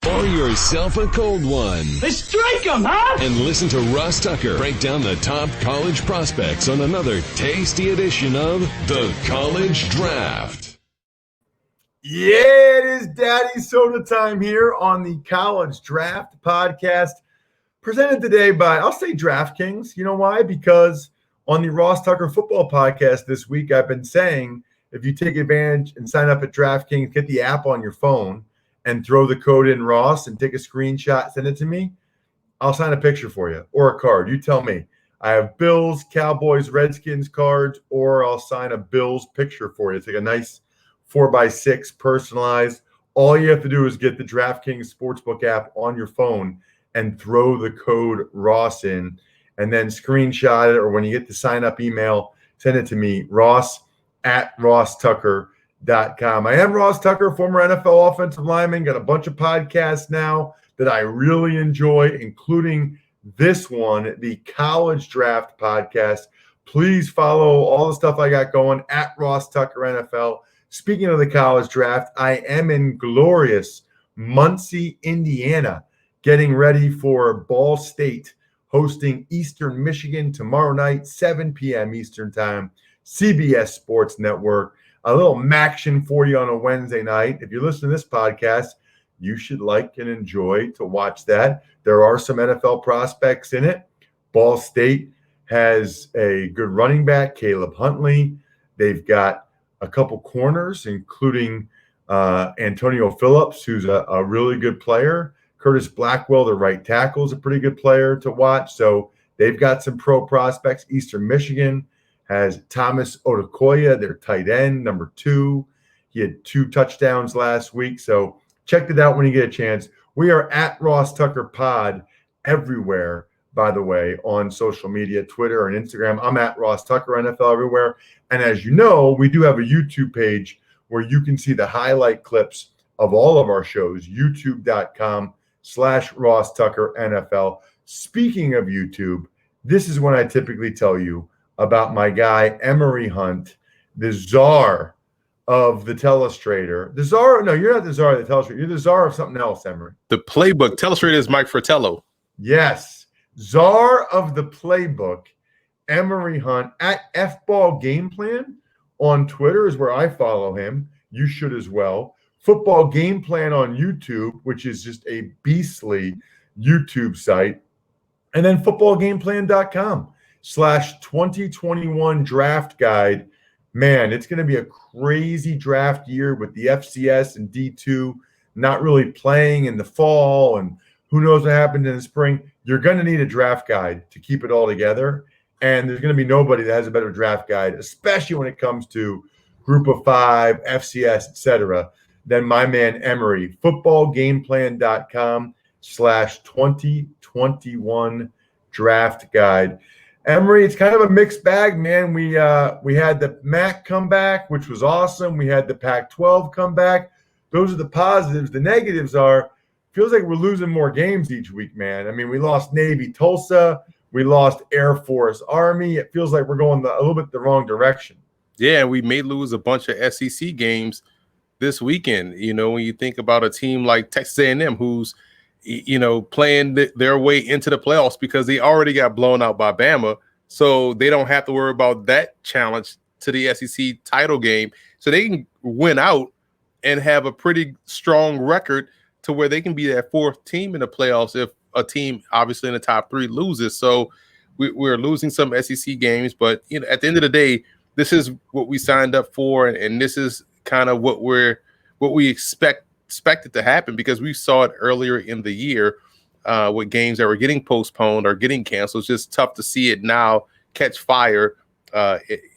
Pour yourself a cold one. Let's strike 'em, huh? And listen to Ross Tucker break down the top college prospects on another tasty edition of the College Draft. Yeah, it is Daddy Soda time here on the College Draft podcast, presented today by, I'll say, DraftKings. You know why? Because on the Ross Tucker football podcast this week, I've been saying if you take advantage and sign up at DraftKings, get the app on your phone, and throw the code in Ross and take a screenshot, send it to me, I'll sign a picture for you or a card. You tell me. I have Bills, Cowboys, Redskins cards, or I'll sign a Bills picture for you. It's like a nice 4x6 personalized. All you have to do is get the DraftKings Sportsbook app on your phone and throw the code Ross in, and then screenshot it, or when you get the sign up email, send it to me, ross@rosstucker.com. I am Ross Tucker, former NFL offensive lineman. Got a bunch of podcasts now that I really enjoy, including this one, the College Draft podcast. Please follow all the stuff I got going at Ross Tucker NFL. Speaking of the College Draft, I am in glorious Muncie, Indiana, getting ready for Ball State hosting Eastern Michigan tomorrow night, 7 p.m. Eastern Time, CBS Sports Network. A little maction for you on a Wednesday night. If you're listening to this podcast, you should like and enjoy to watch that. There are some NFL prospects in it. Ball State has a good running back, Caleb Huntley. They've got a couple corners, including Antonio Phillips, who's a really good player. Curtis Blackwell, the right tackle, is a pretty good player to watch. So they've got some pro prospects. Eastern Michigan has Thomas Odukoya, their tight end, number 2. He had 2 touchdowns last week. So check it out when you get a chance. We are at Ross Tucker Pod everywhere, by the way, on social media, Twitter and Instagram. I'm at Ross Tucker NFL everywhere. And as you know, we do have a YouTube page where you can see the highlight clips of all of our shows, youtube.com/Ross Tucker NFL. Speaking of YouTube, this is when I typically tell you about my guy, Emory Hunt, the czar of the Telestrator. The czar? No, you're not the czar of the Telestrator. You're the czar of something else, Emory. The playbook. Telestrator is Mike Fratello. Yes. Czar of the playbook, Emory Hunt, at FBall Game Plan on Twitter is where I follow him. You should as well. Football Game Plan on YouTube, which is just a beastly YouTube site. And then footballgameplan.com/2021 draft guide. Man, it's going to be a crazy draft year with the FCS and D2 not really playing in the fall, and who knows what happened in the spring. You're going to need a draft guide to keep it all together, and there's going to be nobody that has a better draft guide, especially when it comes to Group of 5, FCS, etc., than my man Emory. footballgameplan.com/2021 draft guide. Emory, it's kind of a mixed bag, man. We had the MAC come back, which was awesome. We had the Pac-12 come back. Those are the positives. The negatives are, feels like we're losing more games each week, man. I mean, we lost Navy Tulsa. We lost Air Force Army. It feels like we're going a little bit the wrong direction. Yeah, we may lose a bunch of SEC games this weekend. You know, when you think about a team like Texas A&M, who's playing their way into the playoffs because they already got blown out by Bama. So they don't have to worry about that challenge to the SEC title game. So they can win out and have a pretty strong record to where they can be that 4th team in the playoffs if a team obviously in the top 3 loses. So we're losing some SEC games, but at the end of the day, this is what we signed up for, and this is kind of what we expected to happen, because we saw it earlier in the year with games that were getting postponed or getting canceled. It's just tough to see it now catch fire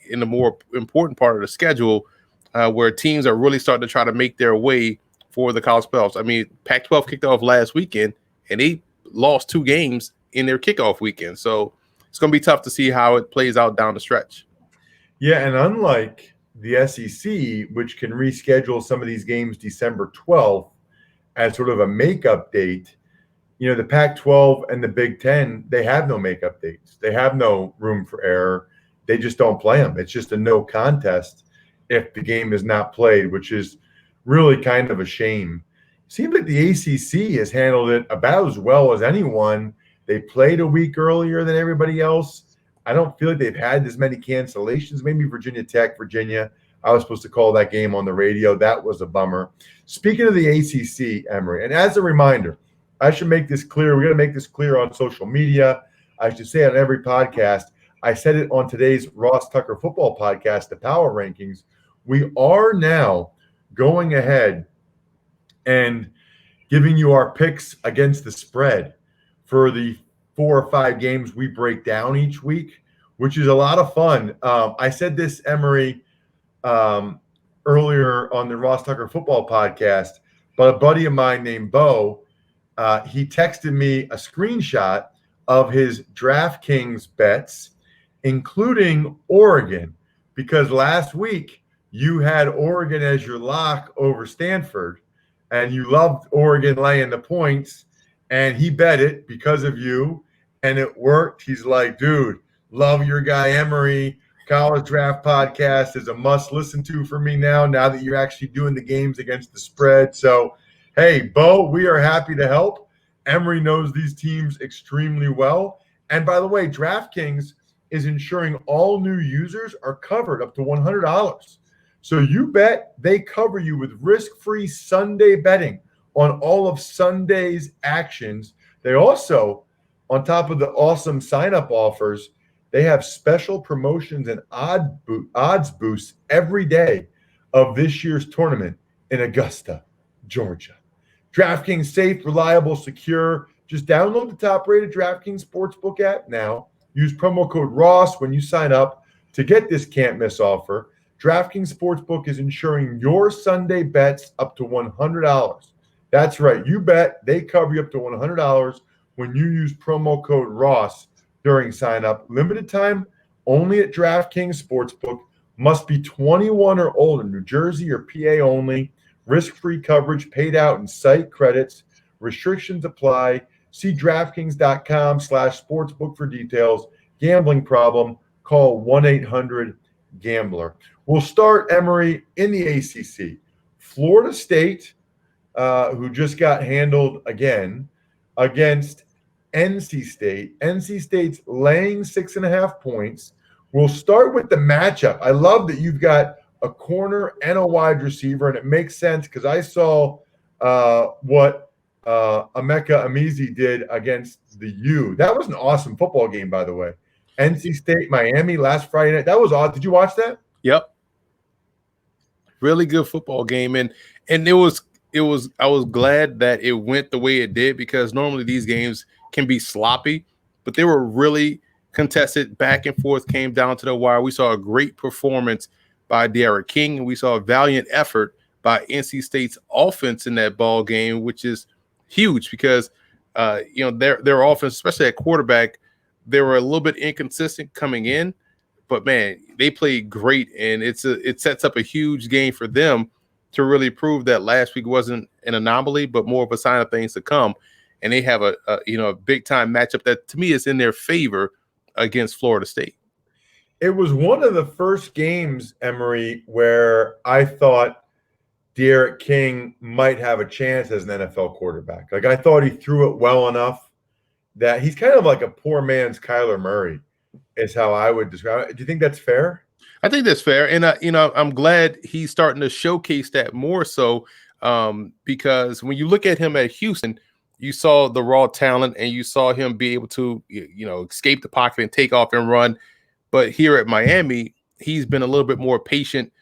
in the more important part of the schedule, where teams are really starting to try to make their way for the college playoffs. I mean, Pac-12 kicked off last weekend, and they lost 2 games in their kickoff weekend. So it's going to be tough to see how it plays out down the stretch. Yeah, and unlike the SEC, which can reschedule some of these games December 12th as sort of a makeup date, the Pac-12 and the Big Ten, they have no makeup dates. They have no room for error. They just don't play them. It's just a no contest if the game is not played, which is really kind of a shame. seems like the ACC has handled it about as well as anyone. They played a week earlier than everybody else. I don't feel like they've had as many cancellations. Maybe Virginia Tech, Virginia. I was supposed to call that game on the radio. That was a bummer. Speaking of the ACC, Emory, and as a reminder, I should make this clear. We're going to make this clear on social media. I should say it on every podcast. I said it on today's Ross Tucker football podcast, the Power Rankings. We are now going ahead and giving you our picks against the spread for the 4 or 5 games we break down each week, which is a lot of fun. I said this, Emory, earlier on the Ross Tucker football podcast, but a buddy of mine named Bo, he texted me a screenshot of his DraftKings bets, including Oregon, because last week you had Oregon as your lock over Stanford, and you loved Oregon laying the points, and he bet it because of you, and it worked. He's like, dude, love your guy Emory. College Draft Podcast is a must listen to for me now that you're actually doing the games against the spread. So, hey, Bo, we are happy to help. Emory knows these teams extremely well. And by the way, DraftKings is ensuring all new users are covered up to $100. So you bet, they cover you with risk-free Sunday betting on all of Sunday's actions. They also, on top of the awesome sign-up offers, they have special promotions and odds boosts every day of this year's tournament in Augusta, Georgia. DraftKings safe, reliable, secure. Just download the top-rated DraftKings Sportsbook app now. Use promo code ROSS when you sign up to get this can't-miss offer. DraftKings Sportsbook is ensuring your Sunday bets up to $100. That's right. You bet, they cover you up to $100 when you use promo code ROSS during sign-up. Limited time only at DraftKings Sportsbook. Must be 21 or older. New Jersey or PA only. Risk-free coverage paid out in site credits. Restrictions apply. See DraftKings.com/sportsbook for details. Gambling problem? Call 1-800-GAMBLER. We'll start, Emory, in the ACC. Florida State, who just got handled again against NC State. NC State's laying 6.5 points. We'll start with the matchup. I love that you've got a corner and a wide receiver, and it makes sense because I saw what Emeka Amizi did against the U. That was an awesome football game, by the way. NC State, Miami last Friday night. That was awesome. Did you watch that? Yep. Really good football game. And I was glad that it went the way it did, because normally these games can be sloppy, but they were really contested, back and forth, came down to the wire. We saw a great performance by Derek King, and we saw a valiant effort by NC State's offense in that ball game, which is huge because their offense, especially at quarterback, they were a little bit inconsistent coming in, but man, they played great, and it sets up a huge game for them to really prove that last week wasn't an anomaly, but more of a sign of things to come. And they have a big time matchup that to me is in their favor against Florida State. It was one of the first games, Emory, where I thought Derek King might have a chance as an NFL quarterback. Like, I thought he threw it well enough that he's kind of like a poor man's Kyler Murray is how I would describe it. Do you think that's fair? I think that's fair. And, I'm glad he's starting to showcase that more so because when you look at him at Houston, you saw the raw talent and you saw him be able to, escape the pocket and take off and run. But here at Miami, he's been a little bit more patient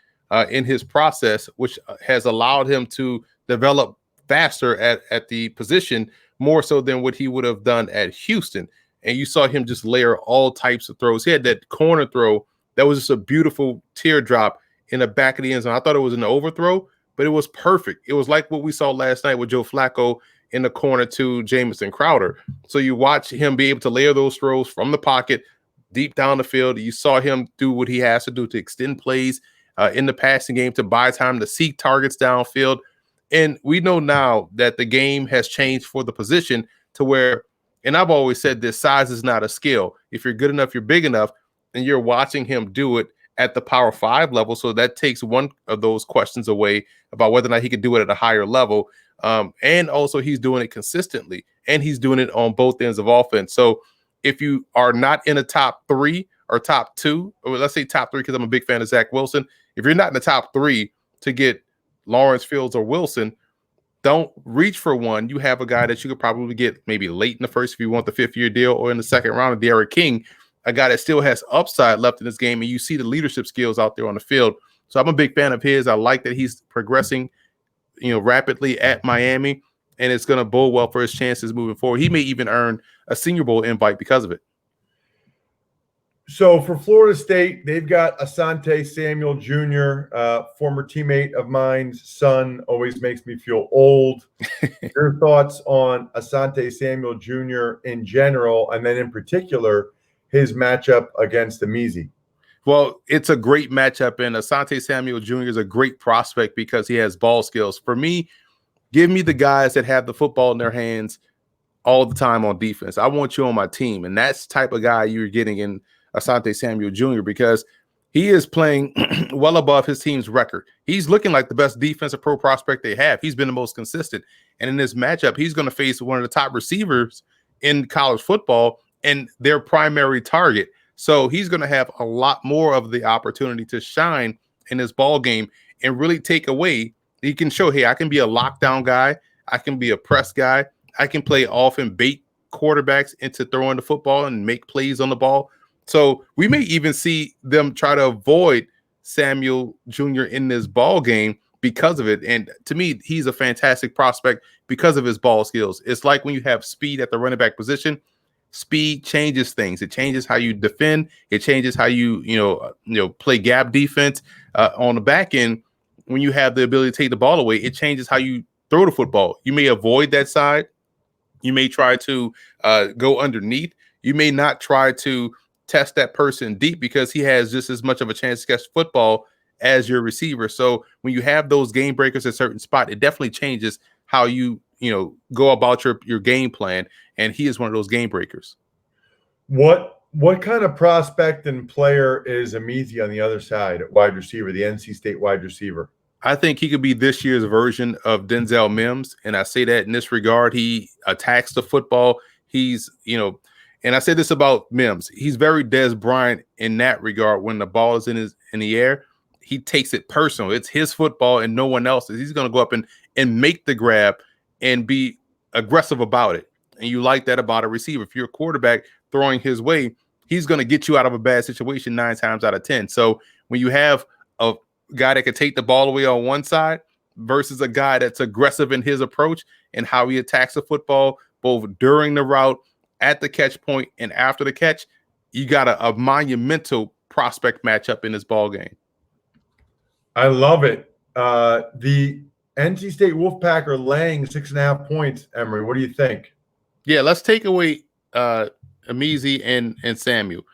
in his process, which has allowed him to develop faster at the position, more so than what he would have done at Houston. And you saw him just layer all types of throws. He had that corner throw that was just a beautiful teardrop in the back of the end zone. I thought it was an overthrow, but it was perfect. It was like what we saw last night with Joe Flacco in the corner to Jamison Crowder. So you watch him be able to layer those throws from the pocket deep down the field. You saw him do what he has to do to extend plays in the passing game, to buy time, to seek targets downfield. And we know now that the game has changed for the position to where, and I've always said this, size is not a skill. If you're good enough, you're big enough, and you're watching him do it at the Power 5 level. So that takes one of those questions away about whether or not he could do it at a higher level. And also he's doing it consistently, and he's doing it on both ends of offense. So if you are not in a top 3 or top 2, or let's say top 3, because I'm a big fan of Zach Wilson. If you're not in the top 3 to get Lawrence, Fields, or Wilson, don't reach for one. You have a guy that you could probably get maybe late in the first if you want the 5th-year deal, or in the second round of Derek King, a guy that still has upside left in this game, and you see the leadership skills out there on the field. So I'm a big fan of his. I like that he's progressing, rapidly at Miami, and it's going to bode well for his chances moving forward. He may even earn a Senior Bowl invite because of it. So for Florida State, they've got Asante Samuel Jr., former teammate of mine's son, always makes me feel old. Your thoughts on Asante Samuel Jr. in general, and then in particular, his matchup against Amizi? Well, it's a great matchup, and Asante Samuel Jr. is a great prospect because he has ball skills. For me, give me the guys that have the football in their hands all the time on defense. I want you on my team, and that's the type of guy you're getting in Asante Samuel Jr. because he is playing well above his team's record. He's looking like the best defensive pro prospect they have. He's been the most consistent. And in this matchup, he's going to face one of the top receivers in college football and their primary target. So he's going to have a lot more of the opportunity to shine in this ball game and really take away. He can show, hey, I can be a lockdown guy. I can be a press guy. I can play off and bait quarterbacks into throwing the football and make plays on the ball. So we may even see them try to avoid Samuel Jr. in this ball game because of it. And to me, he's a fantastic prospect because of his ball skills. It's like when you have speed at the running back position, speed changes things. It changes how you defend. It changes how you play gap defense on the back end. When you have the ability to take the ball away, it changes how you throw the football. You may avoid that side. You may try to go underneath. You may not try to test that person deep because he has just as much of a chance to catch football as your receiver. So when you have those game breakers at a certain spot, it definitely changes how you go about your game plan. And he is one of those game breakers. What kind of prospect and player is Amizi on the other side at wide receiver, the NC State wide receiver? I think he could be this year's version of Denzel Mims. And I say that in this regard, he attacks the football. He's, and I said this about Mims. He's very Des Bryant in that regard. When the ball is in the air, he takes it personal. It's his football and no one else's. He's going to go up and make the grab and be aggressive about it. And you like that about a receiver. If you're a quarterback throwing his way, he's going to get you out of a bad situation 9 times out of 10. So when you have a guy that can take the ball away on one side versus a guy that's aggressive in his approach and how he attacks the football, both during the route, at the catch point, and after the catch, you got a monumental prospect matchup in this ball game. I love it. The NC State Wolfpack are laying 6.5 points. Emory, what do you think? Yeah, let's take away Amizi and Samuel.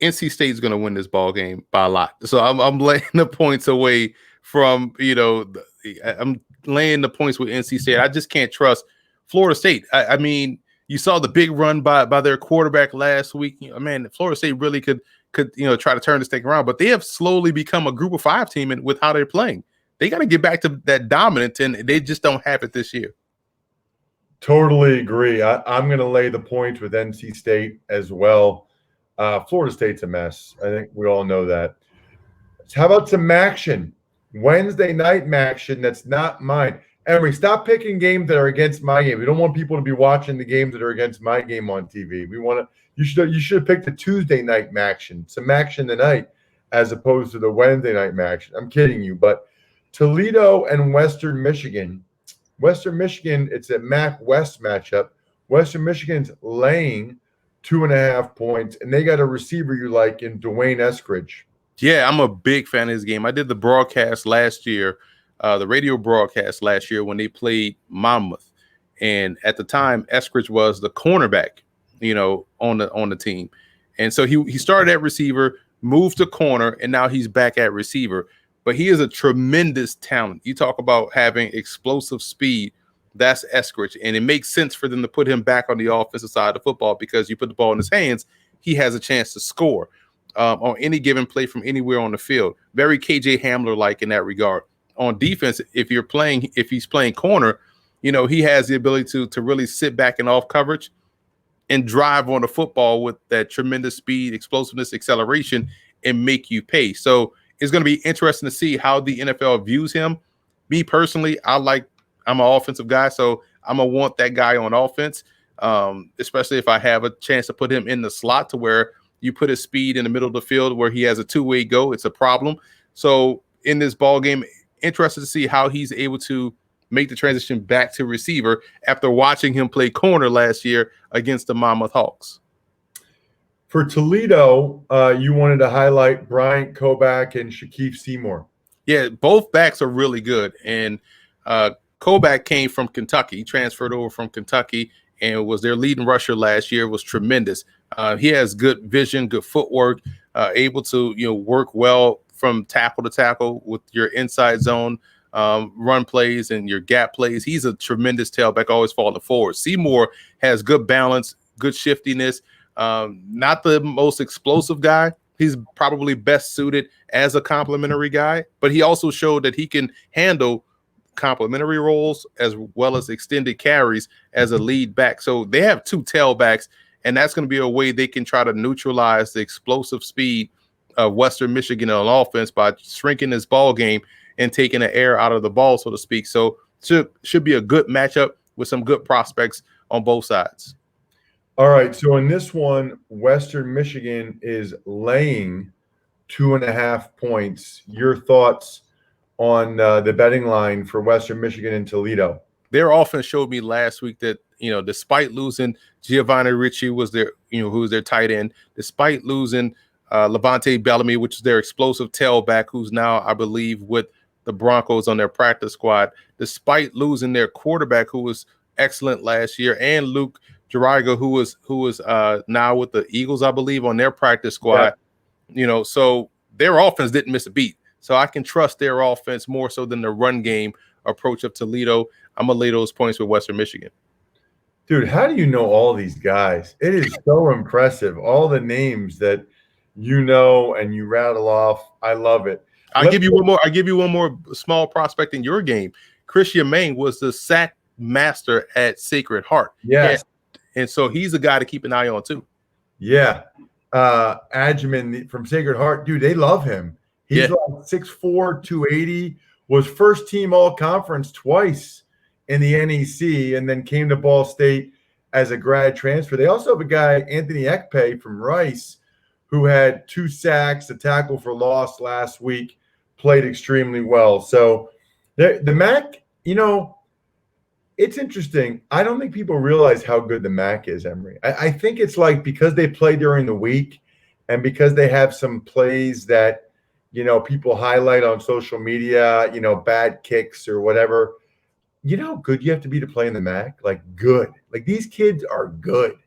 NC State's going to win this ball game by a lot. So I'm laying the points away from, I'm laying the points with NC State. I just can't trust Florida State. I mean, you saw the big run by their quarterback last week. Man, Florida State really could try to turn this thing around, but they have slowly become a group of 5 team with how they're playing. They got to get back to that dominance, and they just don't have it this year. Totally agree. I'm going to lay the points with NC State as well. Florida State's a mess. I think we all know that. So how about some action? Wednesday night action that's not mine. Emory, stop picking games that are against my game. We don't want people to be watching the games that are against my game on TV. You should have picked the Tuesday night action, some action tonight, as opposed to the Wednesday night action. I'm kidding you, but Toledo and Western Michigan. Western Michigan, it's a MAC West matchup. Western Michigan's laying 2.5 points, and they got a receiver you like in Dwayne Eskridge. Yeah, I'm a big fan of his game. I did the broadcast last year. The radio broadcast last year when they played Monmouth, and at the time Eskridge was the cornerback, on the team, and so he started at receiver, moved to corner, and now he's back at receiver. But he is a tremendous talent. You talk about having explosive speed. That's Eskridge, and it makes sense for them to put him back on the offensive side of the football because you put the ball in his hands, he has a chance to score on any given play from anywhere on the field. Very KJ Hamler like in that regard. On defense, if he's playing corner, he has the ability to really sit back and off coverage and drive on the football with that tremendous speed, explosiveness, acceleration, and make you pay. So it's going to be interesting to see how the NFL views him. Me personally, I'm an offensive guy, so I'm going to want that guy on offense, especially if I have a chance to put him in the slot to where you put his speed in the middle of the field where he has a two-way go. It's a problem. So in this ball game, interested to see how he's able to make the transition back to receiver after watching him play corner last year against the Monmouth Hawks. For Toledo, you wanted to highlight Bryant Koback and Shaquille Seymour. Yeah, both backs are really good. And Koback came from Kentucky. He transferred over from Kentucky and was their leading rusher last year. Was tremendous. He has good vision, good footwork, able to work well from tackle to tackle with your inside zone run plays and your gap plays. He's a tremendous tailback, always falling forward. Seymour has good balance, good shiftiness. Not the most explosive guy. He's probably best suited as a complementary guy, but he also showed that he can handle complementary roles as well as extended carries as a lead back. So they have two tailbacks, and that's going to be a way they can try to neutralize the explosive speed of Western Michigan on offense by shrinking this ball game and taking the air out of the ball, so to speak. So should be a good matchup with some good prospects on both sides. All right, so in this one, Western Michigan is laying 2.5 points. Your thoughts on the betting line for Western Michigan and Toledo? Their offense showed me last week that, despite losing Giovanni Ricci who was their tight end, despite losing Levante Bellamy, which is their explosive tailback, who's now, I believe, with the Broncos on their practice squad, despite losing their quarterback, who was excellent last year, and Luke Jariga, who was now with the Eagles, I believe, on their practice squad. Yeah. So their offense didn't miss a beat. So I can trust their offense more so than the run game approach of Toledo. I'm going to lay those points with Western Michigan. Dude, how do you know all these guys? It is so impressive. All the names that and you rattle off. I love it. I'll give you one more small prospect in your game. Christian Maine was the sack master at Sacred Heart. Yes. And so he's a guy to keep an eye on too. Yeah. Adjaman from Sacred Heart, dude, they love him. He's like 6'4", 280, was first team all-conference twice in the NEC, and then came to Ball State as a grad transfer. They also have a guy, Anthony Ekpe from Rice, who had 2 sacks, a tackle for loss last week, played extremely well. So the MAC, it's interesting. I don't think people realize how good the MAC is, Emory. I think it's like because they play during the week and because they have some plays that, people highlight on social media, bad kicks or whatever. You know how good you have to be to play in the MAC? Like good. Like these kids are good.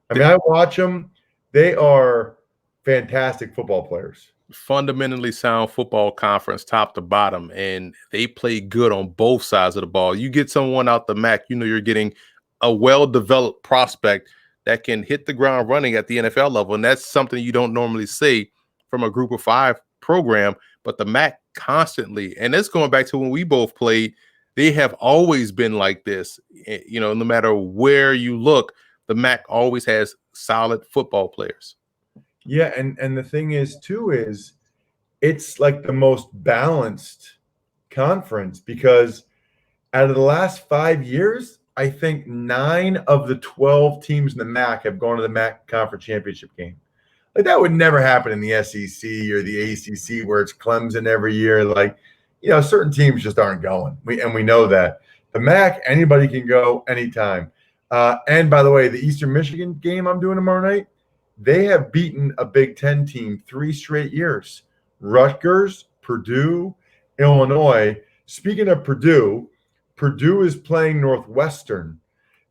I mean, I watch them. They are fantastic football players. Fundamentally sound football conference top to bottom, and they play good on both sides of the ball. You get someone out the MAC, you're getting a well-developed prospect that can hit the ground running at the NFL level, and that's something you don't normally see from a Group of 5 program. But the MAC constantly, and that's going back to when we both played, they have always been like this. No matter where you look, the MAC always has solid football players. Yeah, and the thing is, too, is it's like the most balanced conference because out of the last 5 years, I think 9 of the 12 teams in the MAC have gone to the MAC conference championship game. Like that would never happen in the SEC or the ACC where it's Clemson every year. Like, certain teams just aren't going. We know that. The MAC, anybody can go anytime. And by the way, the Eastern Michigan game I'm doing tomorrow night, they have beaten a Big Ten team 3 straight years. Rutgers, Purdue, Illinois. Speaking of Purdue is playing Northwestern,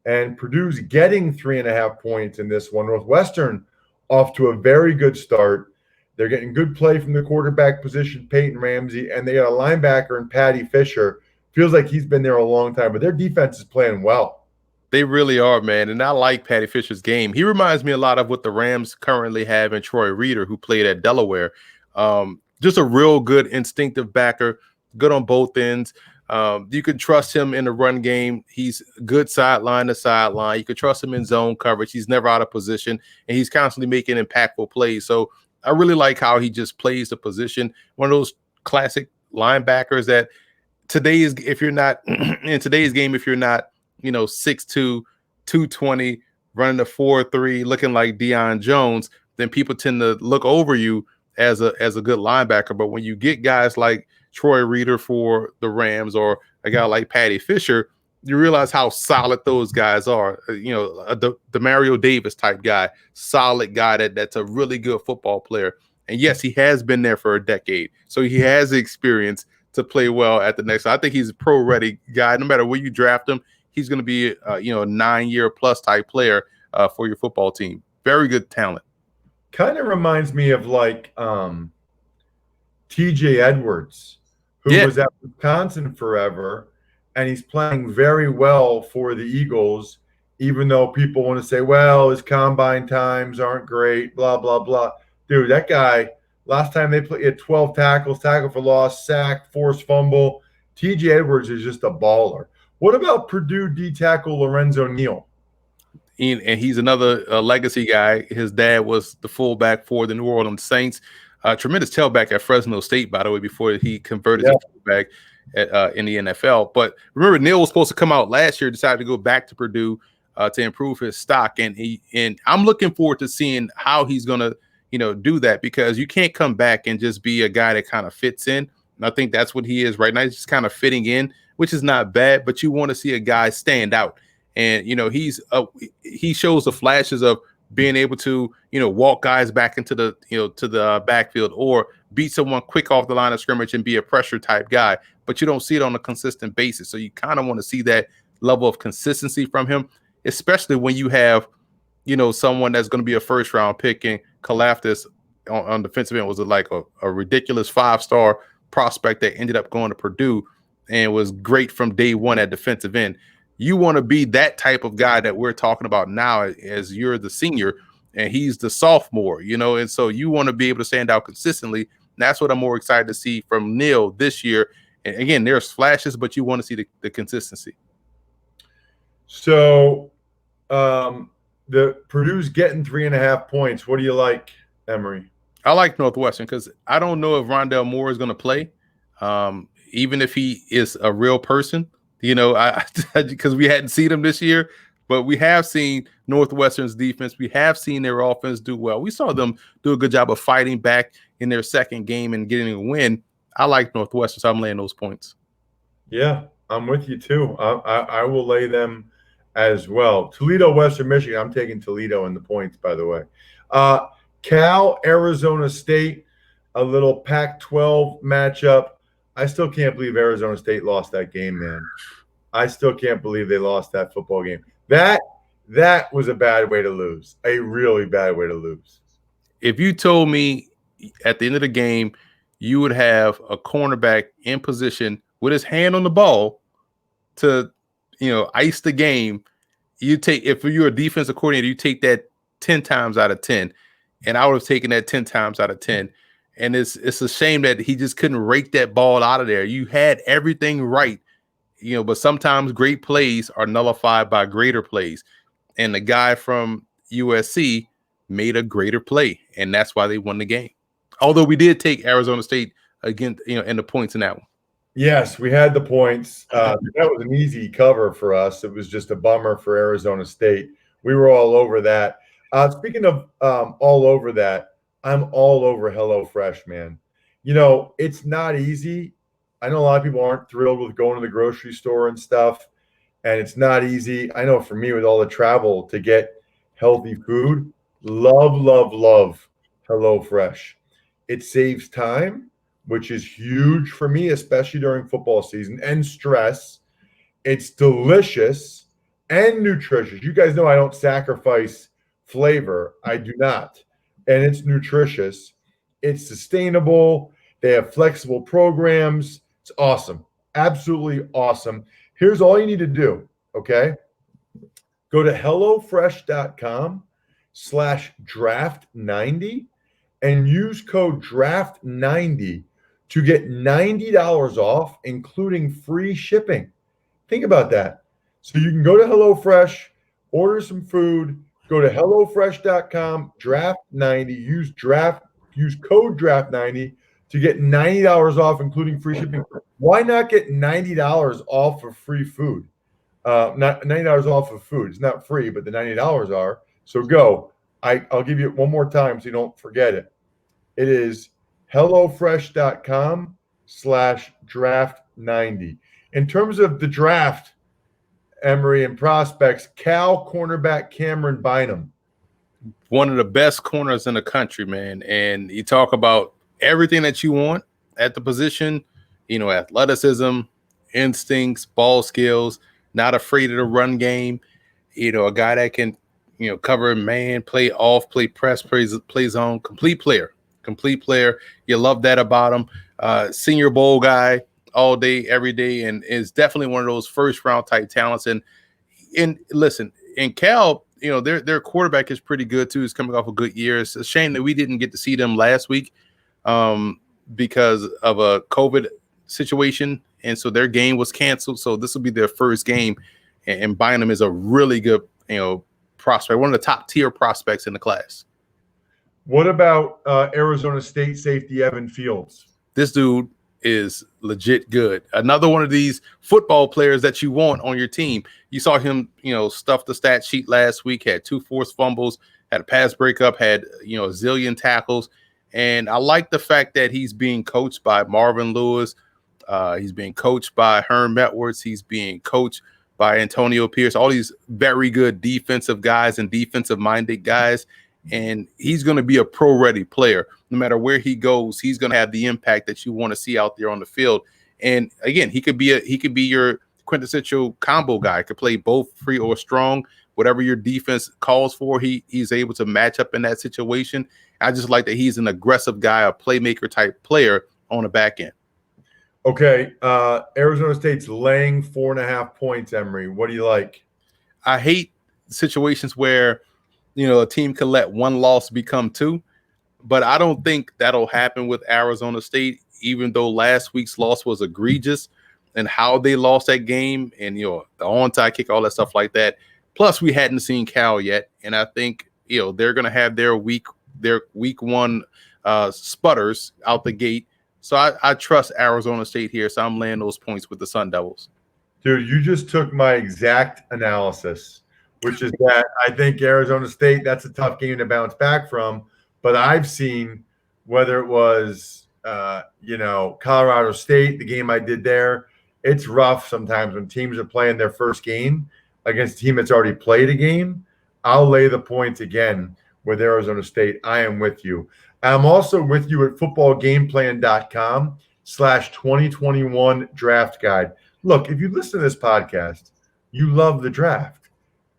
and Purdue's getting 3.5 points in this one. Northwestern off to a very good start. They're getting good play from the quarterback position, Peyton Ramsey, and they got a linebacker in Patty Fisher. Feels like he's been there a long time, but their defense is playing well. They really are, man. And I like Patty Fisher's game. He reminds me a lot of what the Rams currently have in Troy Reeder, who played at Delaware. Just a real good instinctive backer, good on both ends. You can trust him in the run game. He's good sideline to sideline. You can trust him in zone coverage. He's never out of position, and he's constantly making impactful plays. So I really like how he just plays the position. One of those classic linebackers that if you're not in today's game, if you're not, 6'2", 220, running a 4.3, looking like Deion Jones, then people tend to look over you as a good linebacker. But when you get guys like Troy Reader for the Rams or a guy like Patty Fisher, you realize how solid those guys are. The Mario Davis type guy, solid guy that's a really good football player. And yes, he has been there for a decade, so he has the experience to play well at the next. I think he's a pro-ready guy. No matter where you draft him, he's going to be a 9-year plus type player for your football team. Very good talent. Kind of reminds me of like TJ Edwards, who was at Wisconsin forever, and he's playing very well for the Eagles, even though people want to say, well, his combine times aren't great, blah, blah, blah. Dude, that guy, last time they played, he had 12 tackles, tackle for loss, sack, forced fumble. TJ Edwards is just a baller. What about Purdue D tackle Lorenzo Neal? And he's another legacy guy. His dad was the fullback for the New Orleans Saints. Tremendous tailback at Fresno State, by the way, before he converted to fullback in the NFL. But remember, Neal was supposed to come out last year, decided to go back to Purdue to improve his stock. And I'm looking forward to seeing how he's going to do that, because you can't come back and just be a guy that kind of fits in. And I think that's what he is right now. He's just kind of fitting in, which is not bad, but you want to see a guy stand out. And, he shows the flashes of being able to, walk guys back into the, to the backfield, or beat someone quick off the line of scrimmage and be a pressure type guy, but you don't see it on a consistent basis. So you kind of want to see that level of consistency from him, especially when you have, someone that's going to be a first round pick, and Kalafdis on defensive end was like a ridiculous 5-star prospect that ended up going to Purdue and was great from day one at defensive end. You want to be that type of guy that we're talking about now, as you're the senior and he's the sophomore, and so you want to be able to stand out consistently. And that's what I'm more excited to see from Neal this year. And again, there's flashes, but you want to see the consistency. So the Purdue's getting 3.5 points. What do you like, Emory? I like Northwestern because I don't know if Rondale Moore is going to play, even if he is a real person. Because we hadn't seen him this year, but we have seen Northwestern's defense. We have seen their offense do well. We saw them do a good job of fighting back in their second game and getting a win. I like Northwestern, so I'm laying those points. Yeah, I'm with you too. I will lay them as well. Toledo, Western Michigan. I'm taking Toledo in the points, by the way. Cal, Arizona State, a little Pac-12 matchup. I still can't believe Arizona State lost that game, man. I still can't believe they lost that football game. That was a bad way to lose, a really bad way to lose. If you told me at the end of the game you would have a cornerback in position with his hand on the ball to, ice the game, if you're a defensive coordinator, you take that 10 times out of 10, and I would have taken that 10 times out of 10. And it's a shame that he just couldn't rake that ball out of there. You had everything right, but sometimes great plays are nullified by greater plays. And the guy from USC made a greater play, and that's why they won the game. Although we did take Arizona State again, in the points in that one. Yes, we had the points. That was an easy cover for us. It was just a bummer for Arizona State. We were all over that. Speaking of all over that, I'm all over HelloFresh, man. It's not easy. I know a lot of people aren't thrilled with going to the grocery store and stuff, and it's not easy. I know for me, with all the travel to get healthy food, love HelloFresh. It saves time, which is huge for me, especially during football season, and stress. It's delicious and nutritious. You guys know I don't sacrifice flavor. I do not. And it's nutritious. It's sustainable. They have flexible programs. It's awesome. Absolutely awesome. Here's all you need to do, okay? Go to HelloFresh.com/draft90 and use code draft90 to get $90 off, including free shipping. Think about that. So you can go to HelloFresh, order some food, go to HelloFresh.com, draft90, use code draft90 to get $90 off, including free shipping. Why not get $90 off of free food? Not $90 off of food. It's not free, but the $90 are. So go. I'll give you it one more time so you don't forget it. It is HelloFresh.com/draft90. In terms of the draft, Emory and prospects, Cal cornerback Cameron Bynum. One of the best corners in the country, man. And you talk about everything that you want at the position, athleticism, instincts, ball skills, not afraid of the run game, a guy that can, cover man, play off, play press, play zone, complete player. You love that about him. Senior Bowl guy all day, every day, and is definitely one of those first round type talents. And listen, in Cal, their quarterback is pretty good too. He's coming off a good year. It's a shame that we didn't get to see them last week because of a COVID situation, and so their game was canceled. So this will be their first game, and Bynum is a really good, prospect, one of the top tier prospects in the class. What about Arizona State safety Evan Fields? This dude is legit good. Another one of these football players that you want on your team. You saw him, stuff the stat sheet last week, had 2 forced fumbles, had a pass breakup, had, a zillion tackles. And I like the fact that he's being coached by Marvin Lewis. He's being coached by Herm Edwards. He's being coached by Antonio Pierce, all these very good defensive guys and defensive-minded guys. And he's going to be a pro-ready player. No matter where he goes, he's going to have the impact that you want to see out there on the field. And again, he could be your quintessential combo guy. Could play both free or strong. Whatever your defense calls for, he's able to match up in that situation. I just like that he's an aggressive guy, a playmaker type player on the back end. Okay, Arizona State's laying 4.5 points, Emory. What do you like? I hate situations where, a team can let one loss become 2, but I don't think that'll happen with Arizona State, even though last week's loss was egregious and how they lost that game and, the onside kick, all that stuff like that. Plus, we hadn't seen Cal yet, and I think, they're going to have their week 1 sputters out the gate. So I trust Arizona State here, so I'm laying those points with the Sun Devils. Dude, you just took my exact analysis, which is that I think Arizona State, that's a tough game to bounce back from. But I've seen, whether it was, Colorado State, the game I did there, it's rough sometimes when teams are playing their first game against a team that's already played a game. I'll lay the points again with Arizona State. I am with you. I'm also with you at footballgameplan.com/2021 draft guide. Look, if you listen to this podcast, you love the draft,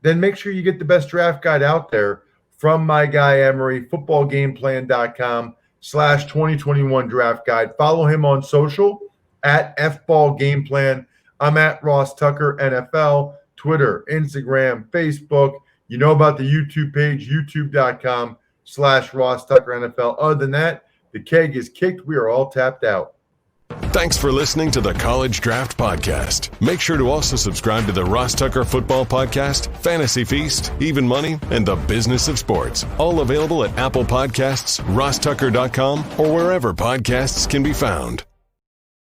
then make sure you get the best draft guide out there from my guy, Emory, footballgameplan.com/2021 draft guide. Follow him on social at FBallGamePlan. I'm at Ross Tucker NFL, Twitter, Instagram, Facebook. You know about the YouTube page, youtube.com/Ross Tucker NFL. Other than that, the keg is kicked. We are all tapped out. Thanks for listening to the College Draft Podcast. Make sure to also subscribe to the Ross Tucker Football Podcast, Fantasy Feast, Even Money, and The Business of Sports. All available at Apple Podcasts, rosstucker.com, or wherever podcasts can be found.